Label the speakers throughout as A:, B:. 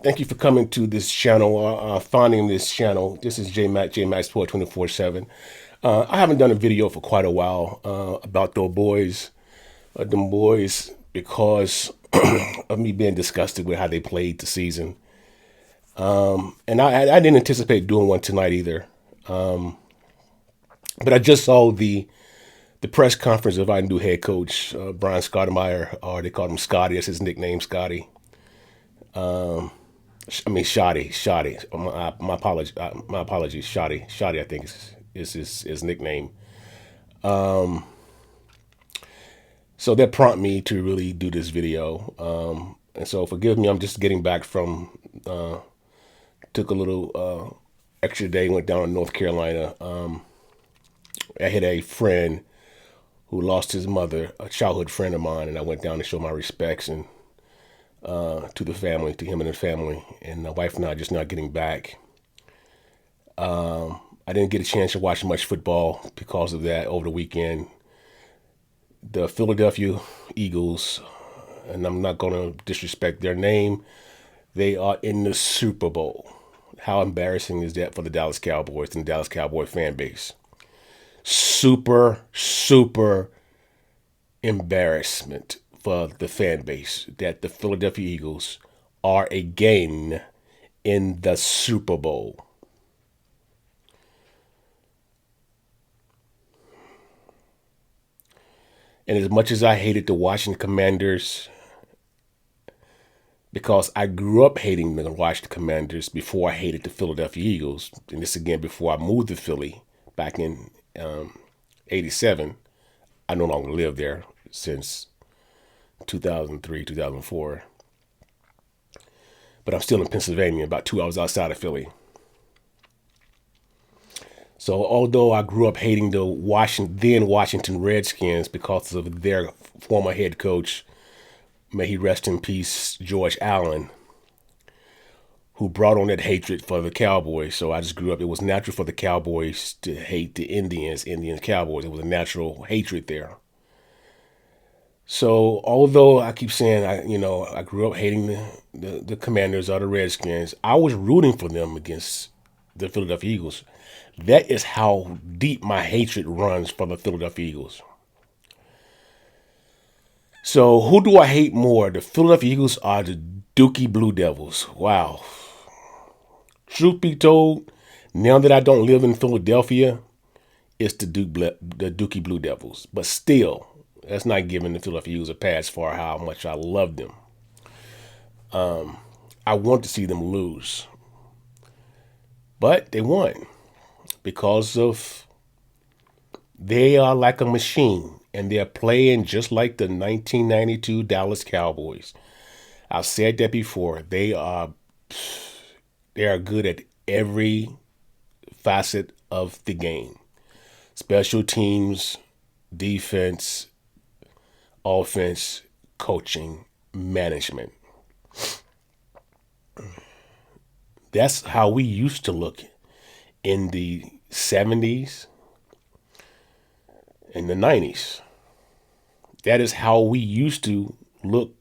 A: Thank you for coming to this channel, finding this channel. This is J Mac Sport 24/7. I haven't done a video for quite a while about them boys, because of me being disgusted with how they played the season. And I didn't anticipate doing one tonight either. But I just saw the press conference of our new head coach, Brian Schottenheimer, or they call him Scotty. That's his nickname, Scotty. I mean, Shoddy. My apologies, Shoddy. Shoddy, I think is his nickname. So that prompted me to really do this video. And so forgive me, I'm just getting back from, took a little extra day, went down to North Carolina. I had a friend who lost his mother, a childhood friend of mine, and I went down to show my respects and to the family, to him and his family. And my wife and I are just not getting back. I didn't get a chance to watch much football because of that over the weekend. The Philadelphia Eagles, and I'm not going to disrespect their name, they are in the Super Bowl. How embarrassing is that for the Dallas Cowboys and the Dallas Cowboy fan base? Super embarrassment for the fan base that the Philadelphia Eagles are again in the Super Bowl. And as much as I hated the Washington Commanders, because I grew up hating the Washington Commanders before I hated the Philadelphia Eagles, and this again before I moved to Philly back in '87. I no longer live there since 2003, 2004. But I'm still in Pennsylvania, about 2 hours outside of Philly. So although I grew up hating the Washington Redskins because of their former head coach, may he rest in peace, George Allen, who brought on that hatred for the Cowboys. So I just grew up. It was natural for the Cowboys to hate the Indians, Cowboys. It was a natural hatred there. So although I keep saying I grew up hating the Commanders or the Redskins, I was rooting for them against the Philadelphia Eagles. That is how deep my hatred runs for the Philadelphia Eagles. So who do I hate more, the Philadelphia Eagles or the Dookie Blue Devils? Wow. Truth be told, now that I don't live in Philadelphia, it's the Dookie Blue Devils. But still, that's not giving the Philadelphia Eagles a pass for how much I love them. I want to see them lose. But they won because of they are like a machine and they're playing just like the 1992 Dallas Cowboys. I've said that before. They are good at every facet of the game. Special teams, defense, offense, coaching, management. That's how we used to look in the 70s and the 90s. That is how we used to look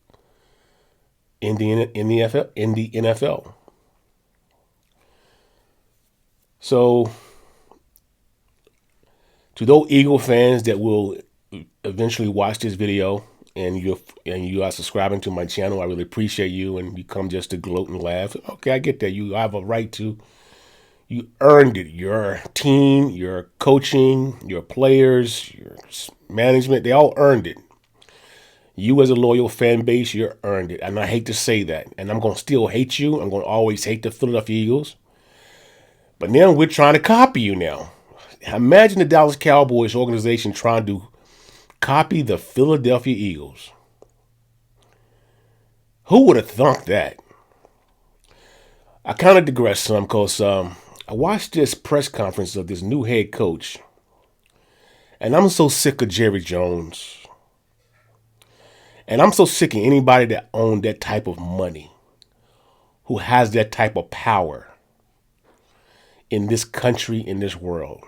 A: in the NFL. So to those Eagle fans that will eventually watch this video and you are subscribing to my channel, I really appreciate you, and you come just to gloat and laugh. Okay, I get that. You have a right to. You earned it. Your team, your coaching, your players, your management, they all earned it. You as a loyal fan base, you earned it. And I hate to say that. And I'm going to still hate you. I'm going to always hate the Philadelphia Eagles. But now we're trying to copy you now. Imagine the Dallas Cowboys organization trying to copy the Philadelphia Eagles. Who would have thunk that? I kind of digress some because I watched this press conference of this new head coach, and I'm so sick of Jerry Jones. And I'm so sick of anybody that owned that type of money, who has that type of power in this country, in this world.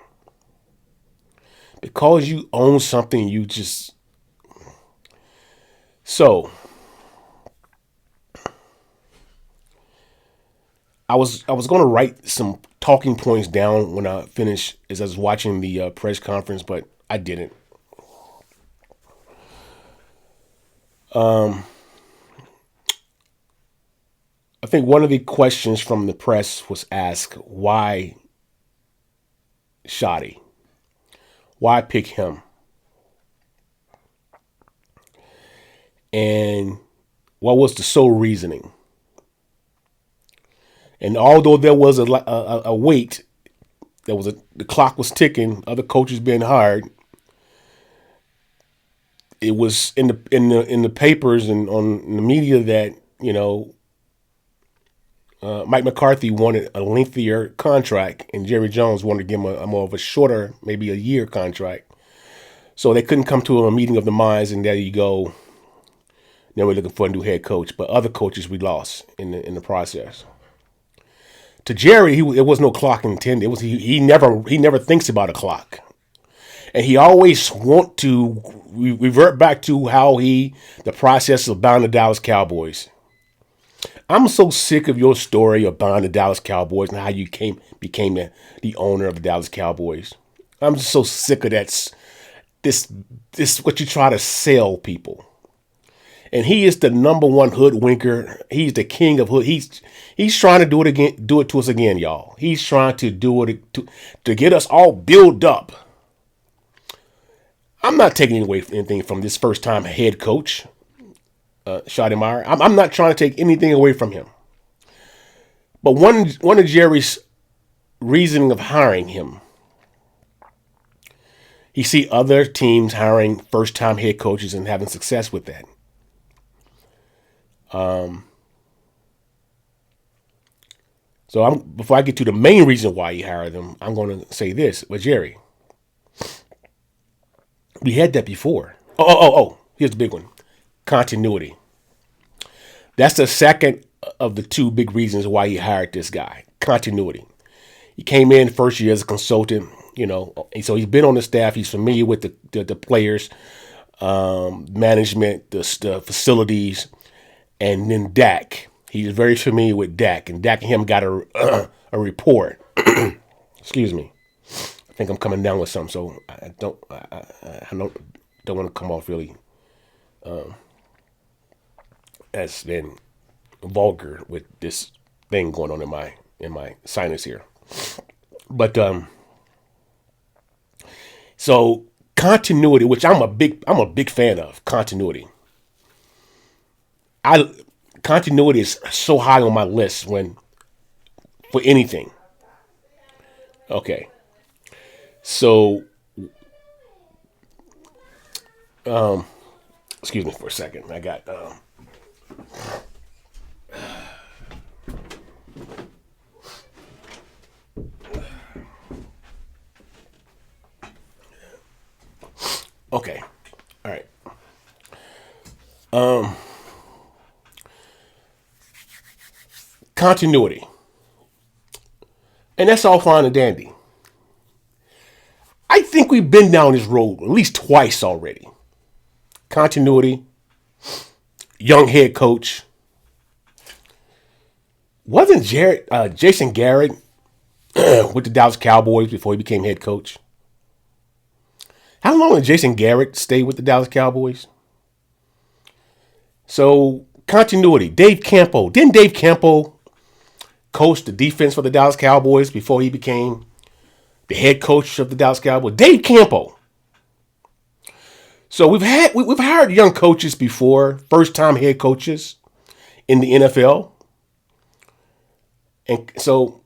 A: Because you own something, you just... So, I was going to write some talking points down when I finished as I was watching the press conference, but I didn't. I think one of the questions from the press was asked, why Shotty? Why pick him? And what was the sole reasoning? And although there was a wait, the clock was ticking, other coaches being hired. It was in the papers and on the media that Mike McCarthy wanted a lengthier contract, and Jerry Jones wanted to give him a more of a shorter, maybe a year contract. So they couldn't come to a meeting of the minds, and there you go. Now we're looking for a new head coach, but other coaches we lost in the process. To Jerry, it was no clock intended. It was he never thinks about a clock, and he always want to revert back to how the process of buying the Dallas Cowboys. I'm so sick of your story of buying the Dallas Cowboys and how you became the owner of the Dallas Cowboys. I'm just so sick of that. This what you try to sell people. And he is the number one hoodwinker. He's the king of hood. He's trying to do it again, do it to us again, y'all. He's trying to do it to get us all built up. I'm not taking away anything from this first time head coach, Schottenheimer. I'm not trying to take anything away from him. But one of Jerry's reasoning of hiring him, he see other teams hiring first time head coaches and having success with that. So before I get to the main reason why he hired them, I'm going to say this. But Jerry, we had that before. Oh. Here's the big one. Continuity. That's the second of the two big reasons why he hired this guy. Continuity. He came in first year as a consultant, and so he's been on the staff. He's familiar with the players, management, the facilities, and then Dak. He's very familiar with Dak, and Dak and him got a report. Excuse me. I think I'm coming down with something, so I don't want to come off really as been vulgar with this thing going on in my sinus here. But so continuity, which I'm a big fan of continuity. Continuity is so high on my list for anything. Okay. So excuse me for a second. I got okay. All right. Continuity. And that's all fine and dandy. I think we've been down this road at least twice already. Continuity, young head coach. Wasn't Jason Garrett with the Dallas Cowboys before he became head coach? How long did Jason Garrett stay with the Dallas Cowboys? So, continuity. Dave Campo. Didn't Dave Campo coach the defense for the Dallas Cowboys before he became the head coach of the Dallas Cowboys? Dave Campo. So we've hired young coaches before, first time head coaches in the NFL. And so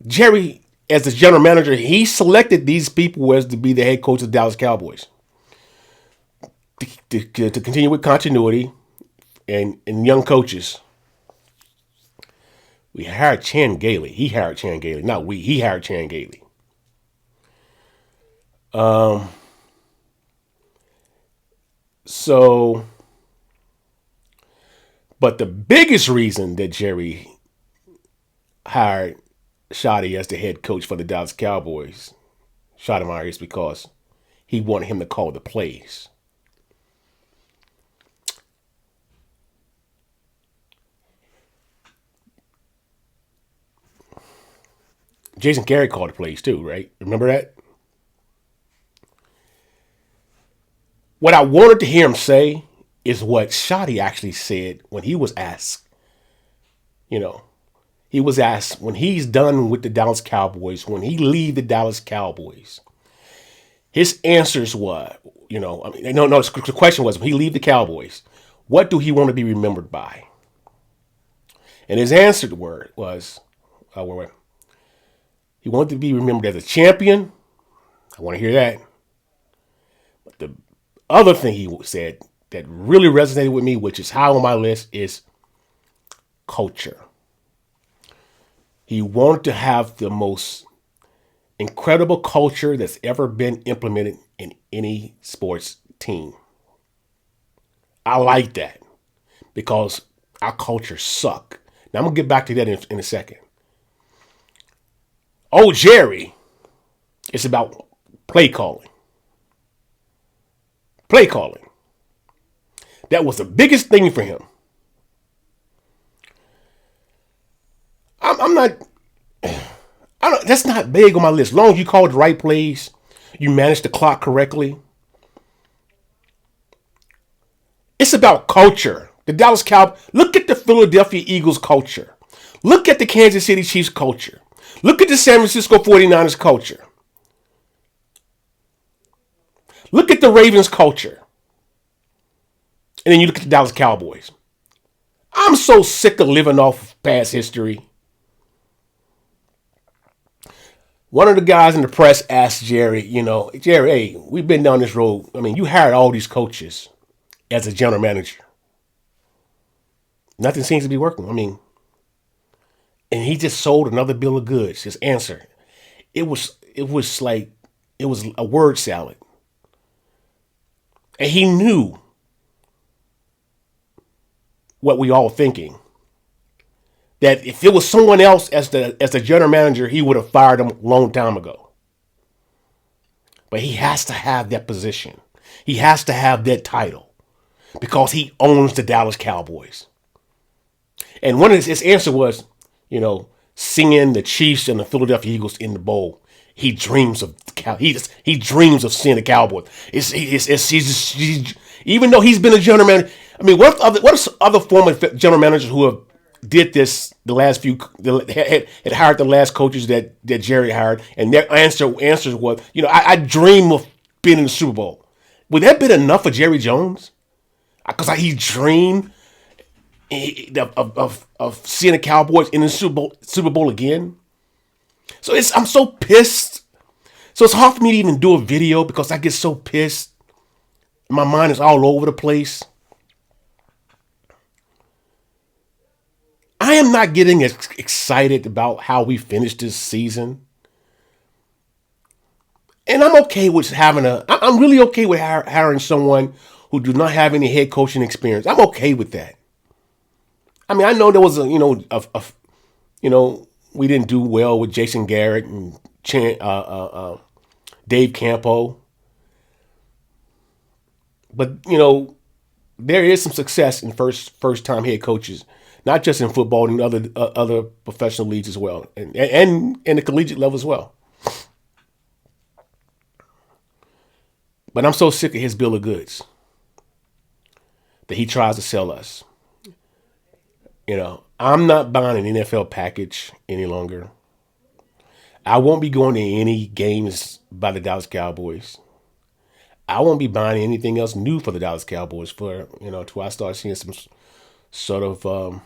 A: Jerry, as the general manager, he selected these people as to be the head coach of the Dallas Cowboys to continue with continuity and young coaches. We hired Chan Gailey. He hired Chan Gailey, not we. He hired Chan Gailey. So, but the biggest reason that Jerry hired Shotty as the head coach for the Dallas Cowboys, Schottenheimer, is because he wanted him to call the plays. Jason Garrett called the plays too, right? Remember that? What I wanted to hear him say is what Shotty actually said when he was asked. You know, he was asked when he's done with the Dallas Cowboys, when he leave the Dallas Cowboys. His answers were, the question was when he leave the Cowboys, what do he want to be remembered by? And his answer word was, he wanted to be remembered as a champion. I want to hear that. But the other thing he said that really resonated with me, which is high on my list, is culture. He wanted to have the most incredible culture that's ever been implemented in any sports team. I like that because our culture suck. Now I'm gonna get back to that in a second. Oh, Jerry, it's about play calling. Play calling. That was the biggest thing for him. I'm not. That's not big on my list. As long as you call the right plays, you manage the clock correctly. It's about culture. The Dallas Cowboys. Look at the Philadelphia Eagles culture. Look at the Kansas City Chiefs culture. Look at the San Francisco 49ers culture. Look at the Ravens culture. And then you look at the Dallas Cowboys. I'm so sick of living off past history. One of the guys in the press asked Jerry, Jerry, hey, we've been down this road. I mean, you hired all these coaches as a general manager. Nothing seems to be working. I mean, and he just sold another bill of goods. His answer, it was a word salad. And he knew what we all thinking. That if it was someone else as the general manager, he would have fired him a long time ago. But he has to have that position. He has to have that title because he owns the Dallas Cowboys. And one of his answer was, seeing the Chiefs and the Philadelphia Eagles in the bowl. He dreams of he dreams of seeing the Cowboys. Even though he's been a general manager. I mean, what other former general managers who have did this the last few had hired the last coaches that Jerry hired, and their answers was, I dream of being in the Super Bowl. Would that been enough for Jerry Jones? Because he dreamed of seeing the Cowboys in the Super Bowl again. So I'm so pissed. So it's hard for me to even do a video because I get so pissed. My mind is all over the place. I am not getting as excited about how we finished this season. And I'm okay with I'm really okay with hiring someone who do not have any head coaching experience. I'm okay with that. I mean, I know there was we didn't do well with Jason Garrett and Dave Campo. But, there is some success in first time head coaches. Not just in football, and other professional leagues as well, and the collegiate level as well. But I'm so sick of his bill of goods that he tries to sell us. I'm not buying an NFL package any longer. I won't be going to any games by the Dallas Cowboys. I won't be buying anything else new for the Dallas Cowboys till I start seeing some sort of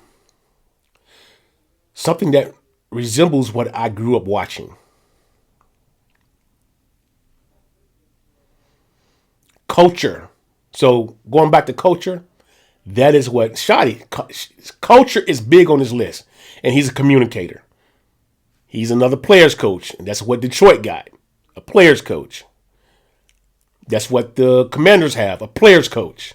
A: something that resembles what I grew up watching. Culture. So going back to culture, that is what Shotty. Culture is big on his list, and he's a communicator. He's another players coach, and that's what Detroit got, a players coach. That's what the Commanders have, a players coach.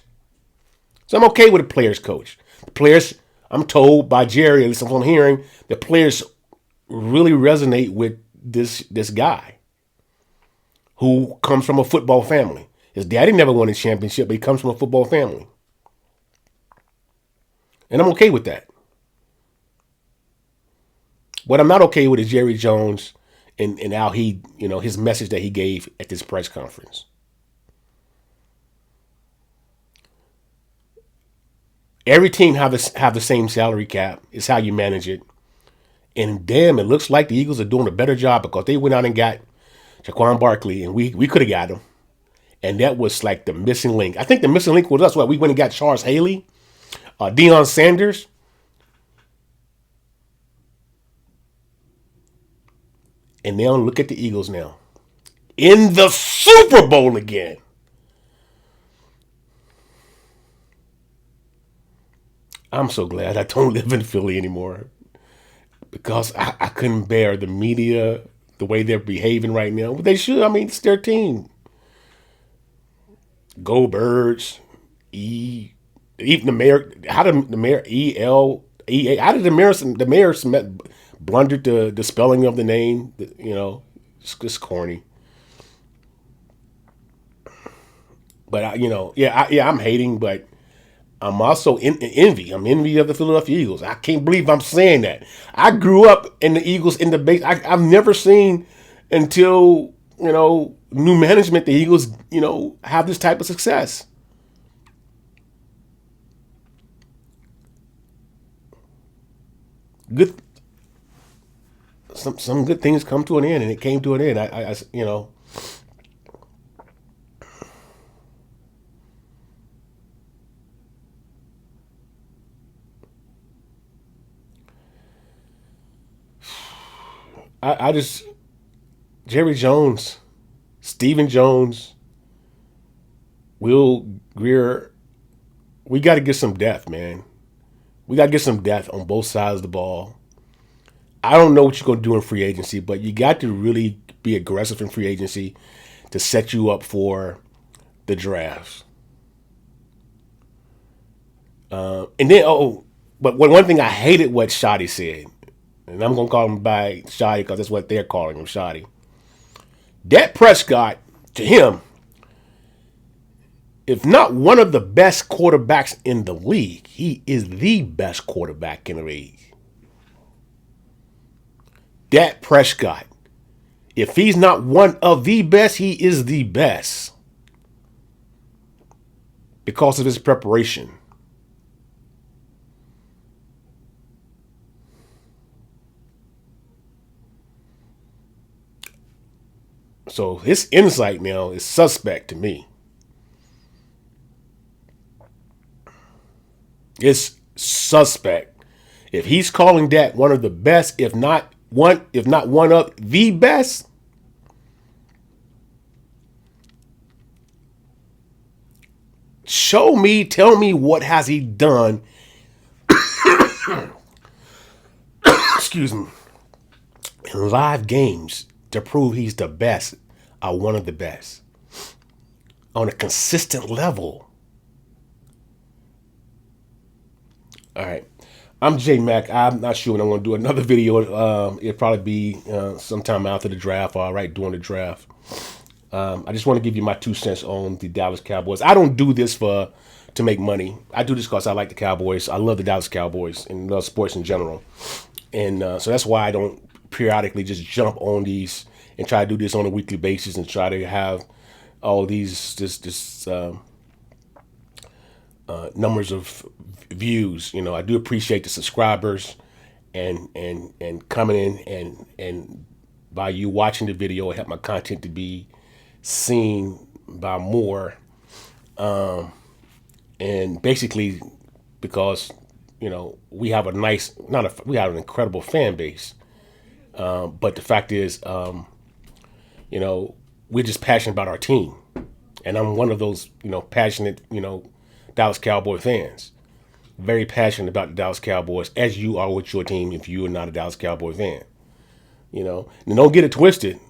A: So I'm okay with a players coach. The players, I'm told by Jerry, at least I'm hearing, the players really resonate with this guy who comes from a football family. His daddy never won a championship, but he comes from a football family. And I'm okay with that. What I'm not okay with is Jerry Jones and how he, his message that he gave at this press conference. Every team have the same salary cap. It's how you manage it. And damn, it looks like the Eagles are doing a better job because they went out and got Jaquan Barkley, and we could have got him. And that was like the missing link. I think the missing link was us. What, we went and got Charles Haley, Deion Sanders. And now look at the Eagles now. In the Super Bowl again. I'm so glad I don't live in Philly anymore. Because I couldn't bear the media, the way they're behaving right now. But they should. I mean, it's their team. Go Birds. Even the mayor. How did the mayor ELEA? How did the mayor blundered the spelling of the name? It's corny. But I'm hating, but I'm also envy. I'm envy of the Philadelphia Eagles. I can't believe I'm saying that. I grew up in the Eagles in the base. I've never seen until new management the Eagles have this type of success. Good, some good things come to an end, and it came to an end. I just Jerry Jones, Stephen Jones, Will Greer. We got to get some depth, man. We got to get some depth on both sides of the ball. I don't know what you're going to do in free agency, but you got to really be aggressive in free agency to set you up for the drafts. And then, but one thing I hated what Shoddy said, and I'm going to call him by Shoddy because that's what they're calling him, Shoddy. Dak Prescott, to him, if not one of the best quarterbacks in the league, he is the best quarterback in the league. Dak Prescott, if he's not one of the best, he is the best because of his preparation. So his insight now is suspect to me. It's suspect. If he's calling that one of the best, if not one of the best, show me, tell me what has he done. Excuse me. In live games to prove he's the best or one of the best on a consistent level. All right. I'm J Mac. I'm not sure when I'm going to do another video. It'll probably be sometime after the draft or right during the draft. I just want to give you my 2 cents on the Dallas Cowboys. I don't do this to make money. I do this because I like the Cowboys. I love the Dallas Cowboys and love sports in general. And so that's why I don't periodically just jump on these and try to do this on a weekly basis and try to have all these numbers of views. I do appreciate the subscribers and coming in and by you watching the video, it help my content to be seen by more. And basically because we have we have an incredible fan base. But the fact is, we're just passionate about our team. And I'm one of those, passionate, Dallas Cowboy fans. Very passionate about the Dallas Cowboys, as you are with your team if you are not a Dallas Cowboy fan. And don't get it twisted.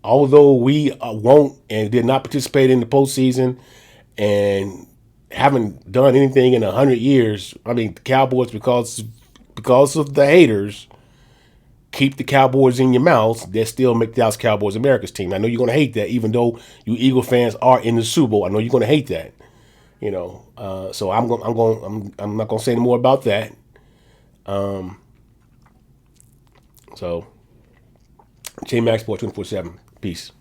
A: Although we won't and did not participate in the postseason and haven't done anything in 100 years, I mean, the Cowboys, because of the haters, keep the Cowboys in your mouths, they still make the Dallas Cowboys America's team. I know you're going to hate that, even though you Eagle fans are in the Super Bowl. I know you're going to hate that. So I'm not going to say any more about that. So J Max Sport 24/7. Peace.